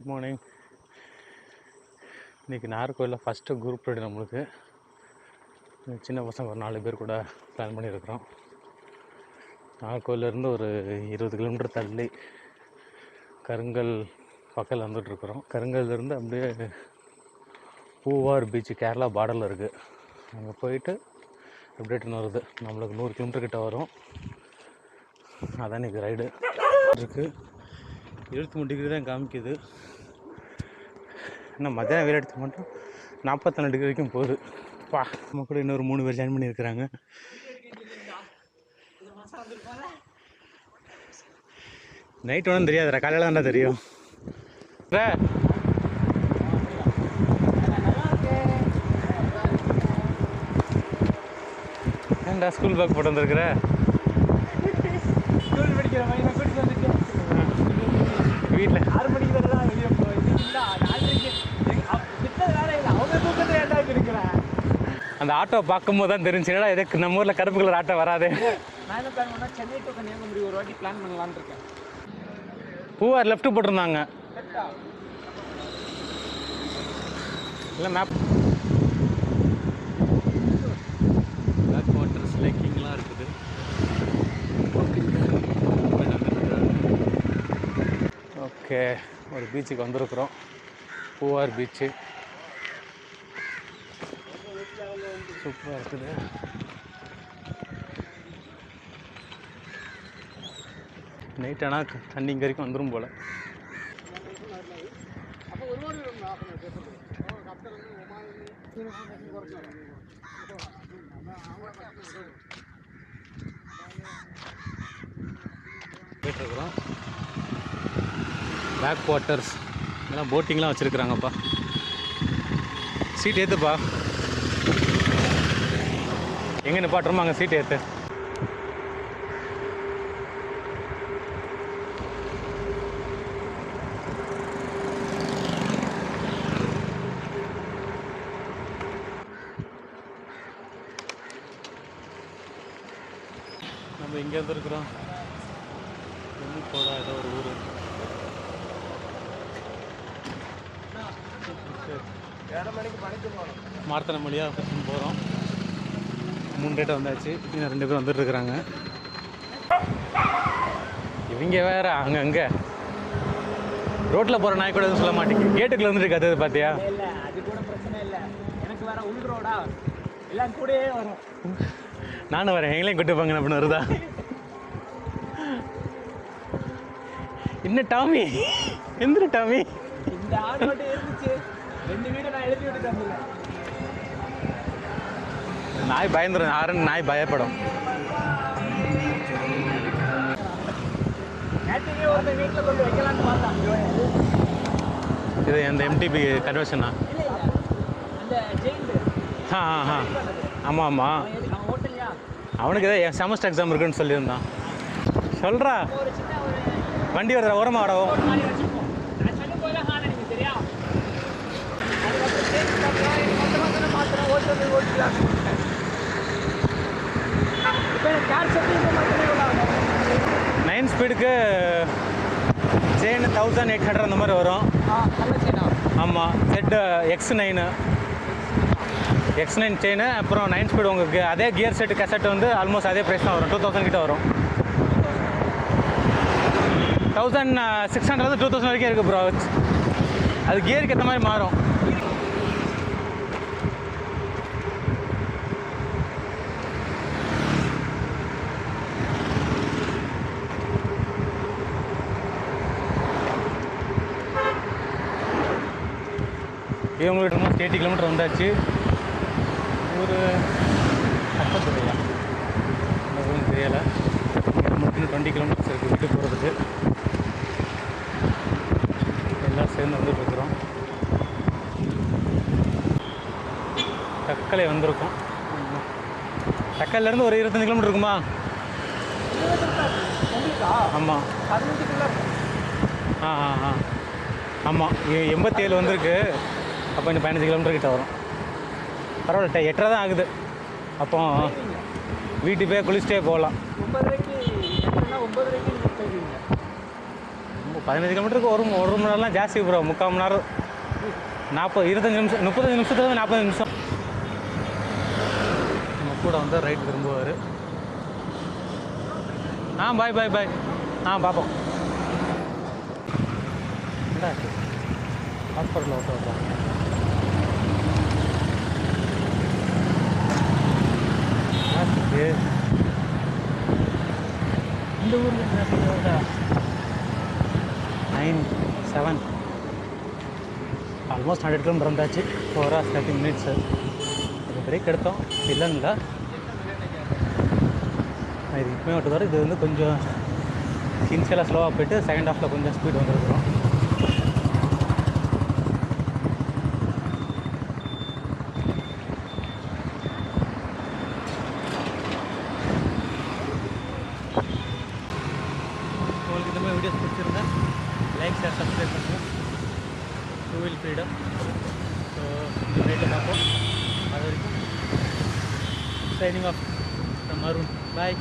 Good morning. இன்றைக்கி நாகர்கோவிலில் first group ride நம்மளுக்கு. சின்ன பசங்க ஒரு 4 பேர் கூட பிளான் பண்ணியிருக்கிறோம். நாகர்கோவிலேருந்து ஒரு 20 கிலோமீட்டர் தள்ளி கருங்கல் பக்கத்தில் வந்துட்டுருக்குறோம். கருங்கல்லேருந்து அப்படியே பூவார் பீச்சு கேரளா பார்டரில் இருக்குது. அங்கே போயிட்டு அப்படியே ரிட்டர்ன் வருது. நம்மளுக்கு 100 கிலோமீட்டர் கிட்ட வரும். அதான் இன்றைக்கி ரைடு இருக்குது. 23 டிகிரி தான் காமிக்குது. இன்னும் மத்தியானம் வெயில் எடுத்து மட்டும் 44 டிகிரி வரைக்கும் போகுது. நம்ம கூட இன்னொரு 3 பேர் ஜாயின் பண்ணியிருக்கிறாங்க. நைட் ஒன்றும் தெரியாதுடா, காலையில் தான்டா தெரியும். ஏன்டா ஸ்கூல் பேக் போட்டு வந்துருக்குற? ஸ்கூல் படிக்கிற மாதிரி கூட்டிட்டு வந்துருக்கேன். வீட்டில் 6 மணிக்கு தான் வெளியே போயிட்டு வேற இல்லை. அவங்க தூக்கத்தில் ஏண்டாக்கு இருக்கிறேன். அந்த ஆட்டோ பார்க்கும்போது தான் தெரிஞ்சுடா, எதுக்கு நம்ம ஊரில் கருப்பு கலர் ஆட்டோ வராது. நான் என்ன பிளான் பண்ணால் சென்னை டு கன்னியாகுமரி ஒரு வாட்டி பிளான் பண்ணலான்னு இருக்கேன். பூவார் லெஃப்ட் போட்டிருந்தாங்க. இல்லை மேப் பேக் வாட்டர்ஸ் லேக்கிங்லாம் இருக்குது. ஓகே, ஒரு பீச்சுக்கு வந்திருக்குறோம். பூவார் பீச்சு சூப்பராக இருக்குது. நைட் ஆனால் தண்ணி இங்கே வரைக்கும் வந்துடும் போல். போயிட்டுருக்குறோம். பேக் வாட்டர்ஸ் இதெல்லாம் போட்டிங்லாம் வச்சுருக்குறாங்கப்பா. சீட் ஏற்றுப்பா. எங்கே நிப்பாட்டுறோமோ அங்கே சீட் ஏற்று. நம்ம இங்கே வந்துருக்குறோம். போடா ஏதோ ஒரு ஊர். மார்த்தனம் வழியாக போகிறோம். 3 டேட்டை வந்தாச்சு. இன்னும் 2 பேர் வந்துட்டு இருக்கிறாங்க. இவங்க வேற அங்கே ரோட்டில் போகிற நாய் கூட எதுவும் சொல்ல மாட்டேங்குது. கேட்டுக்குள்ள வந்துட்டு கற்றுது பார்த்தியா? இல்லை, அது கூட பிரச்சனை இல்லை. எனக்கு வேற உள் ரோடா எல்லாம் கூடயே வரும். நானும் வரேன், எங்களையும் கூட்டு போங்க அப்படின்னு வருதா? என்ன டாமி, எந்திர டாமி. இந்த ஆடு மட்டும் இருந்துச்சு. 2 வீடு நான் எழுதி விட்டு தந்துடுறேன். நாய் பயந்துடும். யாருன்னு நாய் பயப்படும். நேற்றுக்கே ஒருத்தர் வீட்டில் கொண்டு வைக்கலான்னு பார்த்தான். இது அந்த எம்டிபி கன்வர்ஷனா? இல்லை இல்லை, அந்த ஜெயிண்டு. ஆமாம் ஆமாம். அவன் ஹோட்டல்யா அவனுக்கு ஏதோ செமஸ்டர் எக்ஸாம் இருக்குன்னு சொல்லியிருந்தான். சொல்கிறா ஒரு சின்ன ஒரு வண்டி வருதுற ஓரமாக வரவும். மாதிரி வச்சுப்போம். நான் சொல்லும் போதெல்லாம் காண சரியா. அதுக்கப்புறம் சேர்த்து பார்க்கலாம். எனக்கு மொத்தமாக மாத்திரம் ஓட்டுலாம். இப்போ எனக்கு கேர் செட்டு மட்டுமே எவ்வளோ ஆகும்? 9 ஸ்பீடுக்கு செயின் 1800 அந்த மாதிரி வரும். நல்ல செயினா? ஆமாம், செட்டு X9 செயின். அப்புறம் 9 ஸ்பீடு உங்களுக்கு அதே கியர் செட்டு கெசட் வந்து ஆல்மோஸ்ட் அதே ப்ரைஸ் தான் வரும். 2000 கிட்ட வரும். 1600 2000 வரைக்கும் இருக்குது ப்ரோ. அது கியருக்கு ஏற்ற மாதிரி மாறும். இவங்களுக்கு 80 கிலோமீட்டர் வந்தாச்சு. ஒரு கஷ்டப்படையா ஒன்றும் தெரியலை. நம்மளுக்கு 20 கிலோமீட்டர்ஸ் இருக்குது வீட்டுக்கு போகிறதுக்கு. எல்லாம் சேர்ந்து வந்துட்டுருக்குறோம். தக்கலை வந்திருக்கோம். தக்கல்லேருந்து ஒரு 25 கிலோமீட்டர் இருக்குமா? ஆமாம். ஆமாம், 87 வந்திருக்கு. அப்போ இன்னும் 15 கிலோமீட்டர் கிட்ட வரும். பரவாயில்ல, 8:30 தான் ஆகுது. அப்போ வீட்டுக்கு போய் குளிச்சுட்டே போகலாம். 9:30க்கு 9:30க்கு 15 கிலோமீட்டருக்கு ஒரு மணி நேரம்லாம் ஜாஸ்தி ப்ரோ. 3/4 மணி நேரம், 25 நிமிஷம், 35 நிமிஷத்துலேருந்து 40 நிமிஷம். நம்ம கூட வந்து ரைட் திரும்புவார். பாய் பாய் பாய். பார்ப்போம். ஹாஸ்பிட்டலில் ஓட்டுறா இந்த ஊரில் 9-7 ஆல்மோஸ்ட் 100 கிலோமீட்டர் வந்தாச்சு. 4 hours 30 minutes. அது பிரேக் எடுத்தோம் இல்லைன்னு இல்லை. இது இப்போயும் ஓட்டுவார். இது வந்து கொஞ்சம் இன்ஷியலாக ஸ்லோவாக போய்ட்டு செகண்ட் ஹாஃபில் கொஞ்சம் ஸ்பீட் வந்துருக்குறோம். உங்களுக்கு இந்த மாதிரி வீடியோஸ் பிடிச்சிருந்தா லைக், ஷேர், சப்ஸ்கிரைப் பண்ணுங்கள். Two wheel freedom. ஸோ இந்த ரைட்டில் பார்ப்போம். அது வரைக்கும் signing off from Arun. Bye.